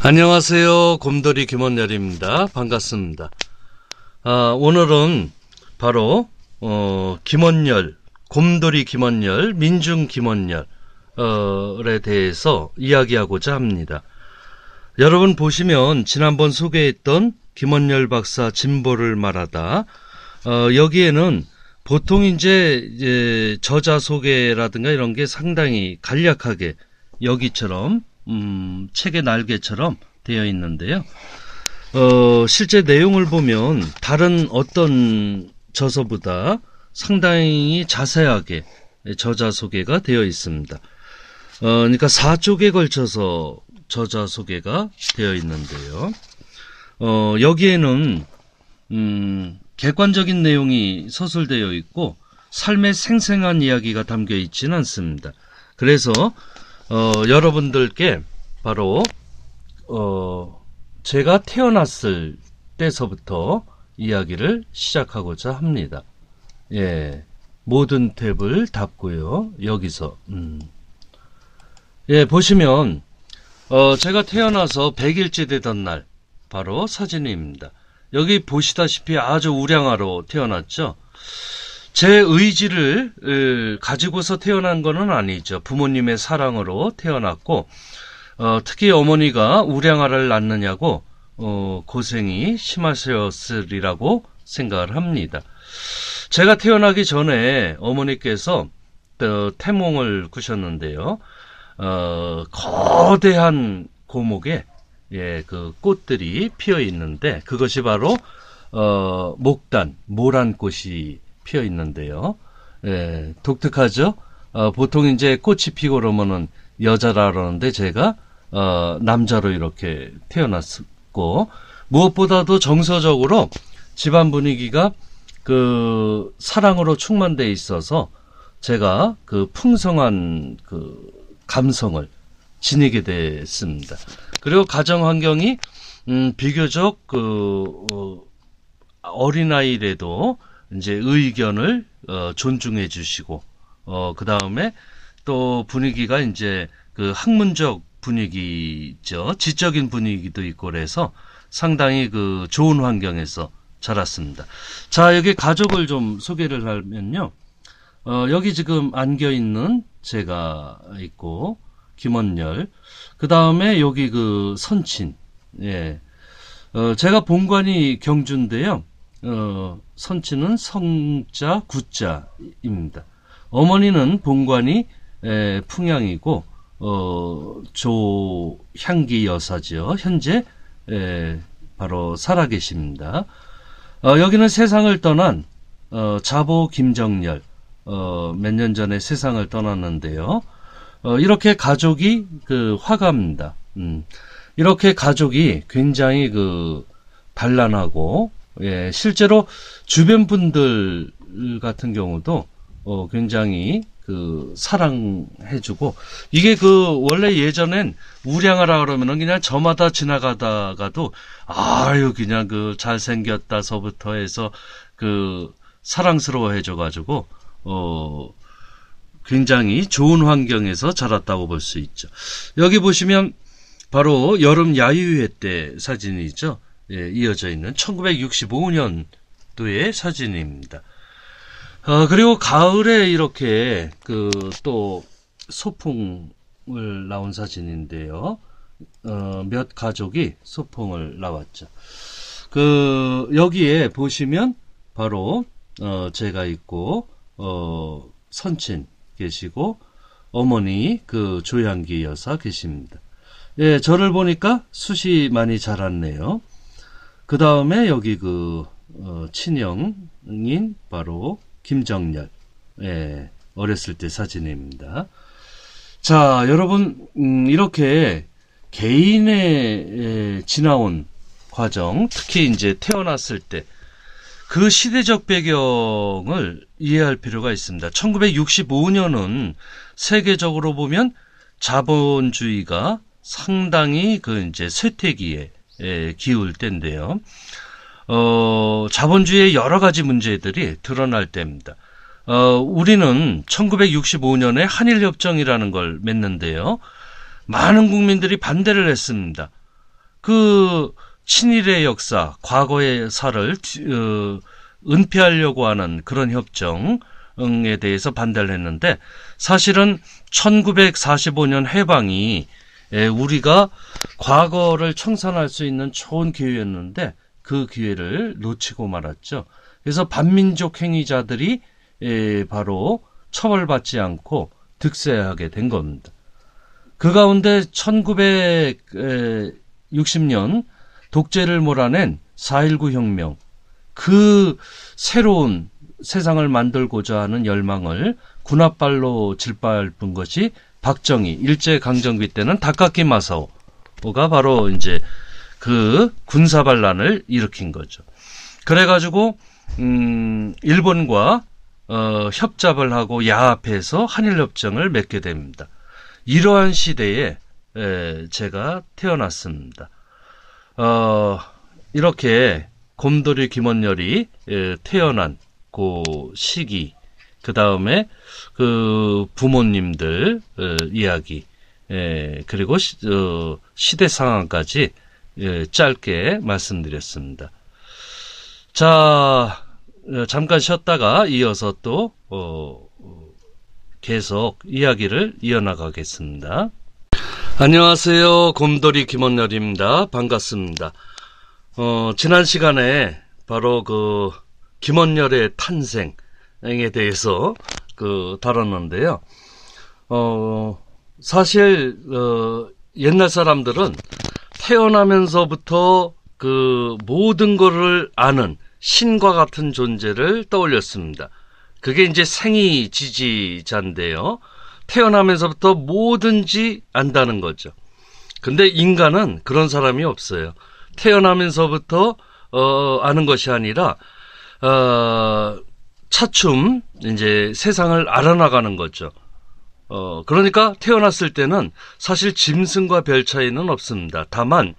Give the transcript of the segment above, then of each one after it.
안녕하세요. 곰돌이 김원열입니다. 반갑습니다. 오늘은 바로 김원열, 곰돌이 김원열, 민중 김원열에 대해서 이야기하고자 합니다. 여러분 보시면 지난번 소개했던 김원열 박사 진보를 말하다, 여기에는 보통 이제 저자 소개라든가 이런 게 상당히 간략하게 여기처럼 책의 날개처럼 되어 있는데요. 실제 내용을 보면 다른 어떤 저서보다 상당히 자세하게 저자 소개가 되어 있습니다. 그러니까 4쪽에 걸쳐서 저자 소개가 되어 있는데요. 여기에는 객관적인 내용이 서술되어 있고 삶의 생생한 이야기가 담겨 있지는 않습니다. 그래서 여러분들께 바로 제가 태어났을 때서부터 이야기를 시작하고자 합니다. 예, 모든 탭을 닫고요. 여기서 예, 보시면 제가 태어나서 100일째 되던 날 바로 사진입니다. 여기 보시다시피 아주 우량아로 태어났죠. 제 의지를 가지고서 태어난 거는 아니죠. 부모님의 사랑으로 태어났고, 특히 어머니가 우량아를 낳느냐고 고생이 심하셨으리라고 생각을 합니다. 제가 태어나기 전에 어머니께서 태몽을 꾸셨는데요. 거대한 고목에 그 꽃들이 피어 있는데 그것이 바로 목단, 모란꽃이 피어 있는데요. 예, 독특하죠? 보통 이제 꽃이 피고 그러면은 여자라 그러는데 제가 남자로 이렇게 태어났고, 무엇보다도 정서적으로 집안 분위기가 그 사랑으로 충만되어 있어서 제가 그 풍성한 그 감성을 지니게 됐습니다. 그리고 가정 환경이 비교적 어린아이라도 이제 의견을 존중해 주시고, 그 다음에 또 분위기가 이제 그 학문적 분위기죠. 지적인 분위기도 있고 그래서 상당히 그 좋은 환경에서 자랐습니다. 자, 여기 가족을 좀 소개를 하면요. 여기 지금 안겨 있는 제가 있고, 김원열. 그 다음에 여기 그 선친. 예. 제가 본관이 경주인데요. 선친은 성자, 구자입니다. 어머니는 본관이 풍양이고, 조향기 여사죠. 현재 바로 살아계십니다. 여기는 세상을 떠난 자보 김정열, 몇 년 전에 세상을 떠났는데요. 이렇게 가족이 그 화가입니다. 이렇게 가족이 굉장히 그 단란하고, 예, 실제로 주변 분들 같은 경우도 굉장히 그 사랑해주고, 이게 그 원래 예전엔 우량아라 그러면은 그냥 저마다 지나가다가도 아유 그냥 그 잘생겼다서부터 해서 그 사랑스러워해줘가지고 굉장히 좋은 환경에서 자랐다고 볼 수 있죠. 여기 보시면 바로 여름 야유회 때 사진이죠. 예, 이어져 있는 1965년도의 사진입니다. 그리고 가을에 이렇게 그 또 소풍을 나온 사진인데요. 몇 가족이 소풍을 나왔죠. 여기에 보시면 바로 제가 있고 선친 계시고 어머니 그 조향기 여사 계십니다. 예, 저를 보니까 숱이 많이 자랐네요. 그 다음에 여기 그 친형인 바로 김정열, 예, 어렸을 때 사진입니다. 자, 여러분, 이렇게 개인의 지나온 과정, 특히 이제 태어났을 때 그 시대적 배경을 이해할 필요가 있습니다. 1965년은 세계적으로 보면 자본주의가 상당히 그 이제 쇠퇴기에 기울 때인데요. 자본주의의 여러 가지 문제들이 드러날 때입니다. 우리는 1965년에 한일협정이라는 걸 맺는데요. 많은 국민들이 반대를 했습니다. 그 친일의 역사, 과거의 사를 은폐하려고 하는 그런 협정에 대해서 반대를 했는데, 사실은 1945년 해방이 우리가 과거를 청산할 수 있는 좋은 기회였는데 그 기회를 놓치고 말았죠. 그래서 반민족 행위자들이 바로 처벌받지 않고 득세하게 된 겁니다. 그 가운데 1960년 독재를 몰아낸 4.19 혁명, 그 새로운 세상을 만들고자 하는 열망을 군합발로 질밟은 것이 박정희, 일제강점기 때는 다카키 마사오가 바로 이제 그 군사반란을 일으킨 거죠. 그래가지고, 일본과, 협잡을 하고 야합해서 한일협정을 맺게 됩니다. 이러한 시대에, 제가 태어났습니다. 이렇게 곰돌이 김원열이 태어난 그 시기, 그 다음에 그 부모님들 이야기, 그리고 시대 상황까지 짧게 말씀드렸습니다. 자, 잠깐 쉬었다가 이어서 또 계속 이야기를 이어나가겠습니다. 안녕하세요. 곰돌이 김원열입니다. 반갑습니다. 지난 시간에 바로 그 김원열의 탄생에 대해서 다뤘는데요. 사실 옛날 사람들은 태어나면서부터 그 모든 것을 아는 신과 같은 존재를 떠올렸습니다. 그게 이제 생이지지자인데요. 태어나면서부터 뭐든지 안다는 거죠. 근데 인간은 그런 사람이 없어요. 태어나면서부터 아는 것이 아니라 차츰 이제 세상을 알아나가는 거죠. 그러니까 태어났을 때는 사실 짐승과 별 차이는 없습니다. 다만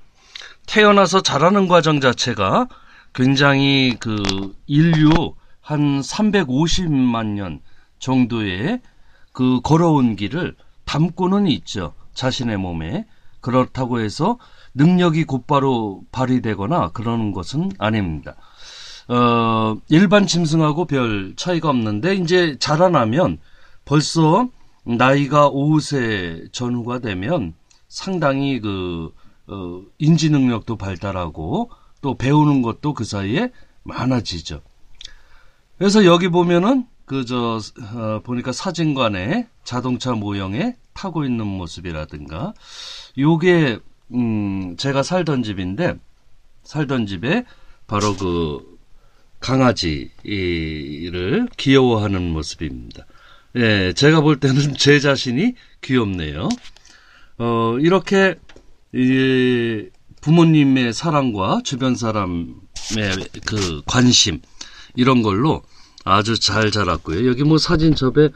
태어나서 자라는 과정 자체가 굉장히 그 인류 한 350만 년 정도의 그 걸어온 길을 담고는 있죠. 자신의 몸에. 그렇다고 해서 능력이 곧바로 발휘되거나 그러는 것은 아닙니다. 일반 짐승하고 별 차이가 없는데 이제 자라나면 벌써 나이가 5세 전후가 되면 상당히 인지 능력도 발달하고 또 배우는 것도 그 사이에 많아지죠. 그래서 여기 보면은 보니까 사진관에 자동차 모형에 타고 있는 모습이라든가, 요게 제가 살던 집인데, 살던 집에 바로 그 강아지를 귀여워하는 모습입니다. 예, 제가 볼 때는 제 자신이 귀엽네요. 이렇게 부모님의 사랑과 주변 사람의 그 관심, 이런 걸로 아주 잘 자랐고요. 여기 뭐 사진첩에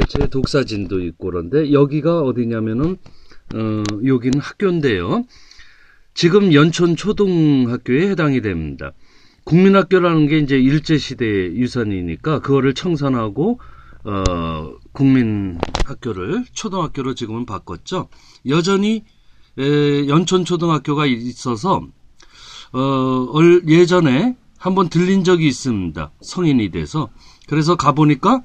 제 독사진도 있고 그런데, 여기가 어디냐면은 여기는 학교인데요. 지금 연촌 초등학교에 해당이 됩니다. 국민학교라는 게 이제 일제시대의 유산이니까 그거를 청산하고 국민학교를 초등학교로 지금은 바꿨죠. 여전히 연촌 초등학교가 있어서 예전에 한번 들린 적이 있습니다. 성인이 돼서. 그래서 가보니까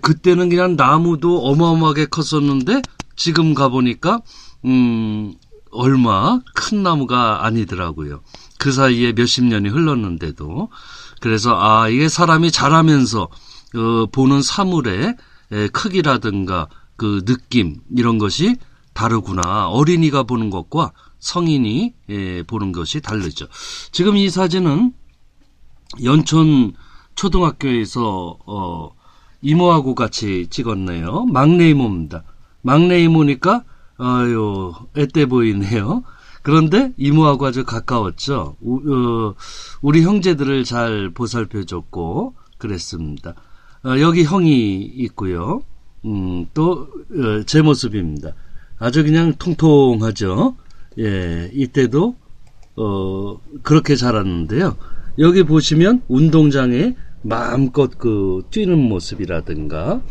그때는 그냥 나무도 어마어마하게 컸었는데 지금 가보니까 얼마 큰 나무가 아니더라고요. 그 사이에 몇십 년이 흘렀는데도. 그래서 이게 사람이 자라면서 보는 사물의 크기라든가 그 느낌, 이런 것이 다르구나. 어린이가 보는 것과 성인이 보는 것이 다르죠. 지금 이 사진은 연촌 초등학교에서 이모하고 같이 찍었네요. 막내 이모입니다. 막내 이모니까 앳돼 보이네요. 그런데 이모하고 아주 가까웠죠. 우리 형제들을 잘 보살펴줬고 그랬습니다. 여기 형이 있고요. 또 제 모습입니다. 아주 그냥 통통하죠. 예, 이때도 그렇게 자랐는데요. 여기 보시면 운동장에 마음껏 뛰는 모습이라든가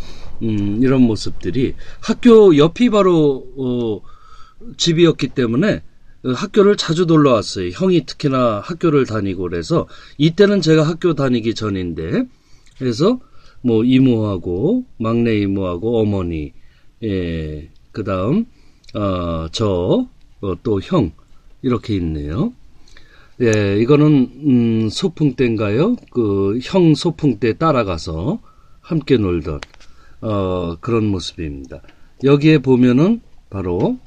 이런 모습들이, 학교 옆이 바로 집이었기 때문에 학교를 자주 놀러 왔어요. 형이 특히나 학교를 다니고 그래서 이때는 제가 학교 다니기 전인데 그래서 뭐 이모하고 막내 이모하고 어머니 그다음 또 형 이렇게 있네요. 예, 이거는 소풍 때인가요? 그 형 소풍 때 따라가서 함께 놀던 그런 모습입니다. 여기에 보면은 바로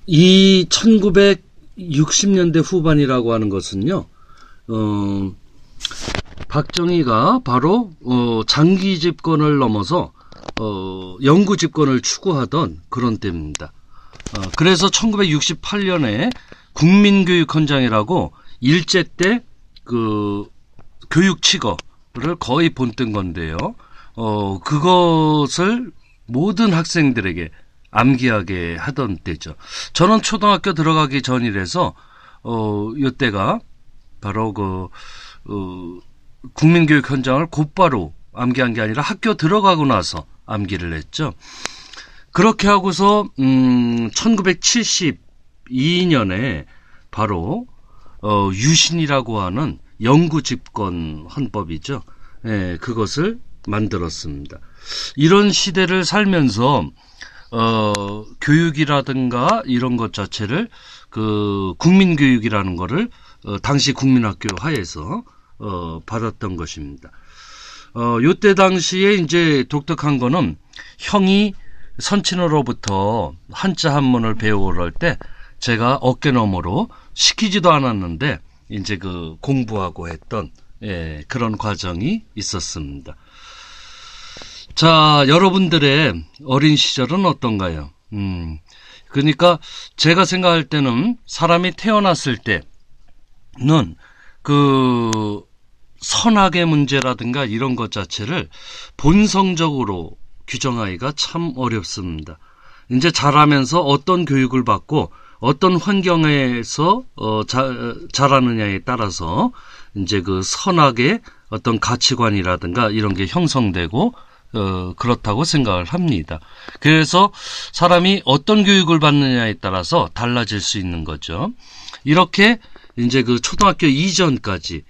이 1960년대 후반이라고 하는 것은요, 박정희가 바로 장기 집권을 넘어서 영구 집권을 추구하던 그런 때입니다. 그래서 1968년에 국민교육헌장이라고 일제 때 그 교육 취거를 거의 본뜬 건데요. 그것을 모든 학생들에게 암기하게 하던 때죠. 저는 초등학교 들어가기 전이라서 이때가 바로 국민교육 현장을 곧바로 암기한 게 아니라 학교 들어가고 나서 암기를 했죠. 그렇게 하고서 1972년에 바로 유신이라고 하는 영구 집권 헌법이죠. 예, 그것을 만들었습니다. 이런 시대를 살면서 교육이라든가 이런 것 자체를 국민교육이라는 거를 당시 국민학교 하에서 받았던 것입니다. 요때 당시에 이제 독특한 거는 형이 선친으로부터 한자 한문을 배우러 할 때 제가 어깨너머로 시키지도 않았는데 이제 공부하고 했던 그런 과정이 있었습니다. 자, 여러분들의 어린 시절은 어떤가요? 그러니까 제가 생각할 때는 사람이 태어났을 때는 선악의 문제라든가 이런 것 자체를 본성적으로 규정하기가 참 어렵습니다. 이제 자라면서 어떤 교육을 받고 어떤 환경에서 자라느냐에 따라서 이제 선악의 어떤 가치관이라든가 이런 게 형성되고 그렇다고 생각을 합니다. 그래서 사람이 어떤 교육을 받느냐에 따라서 달라질 수 있는 거죠. 이렇게 이제 초등학교 이전까지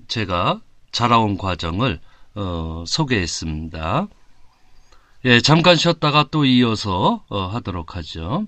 제가 자라온 과정을 소개했습니다. 예, 잠깐 쉬었다가 또 이어서 하도록 하죠.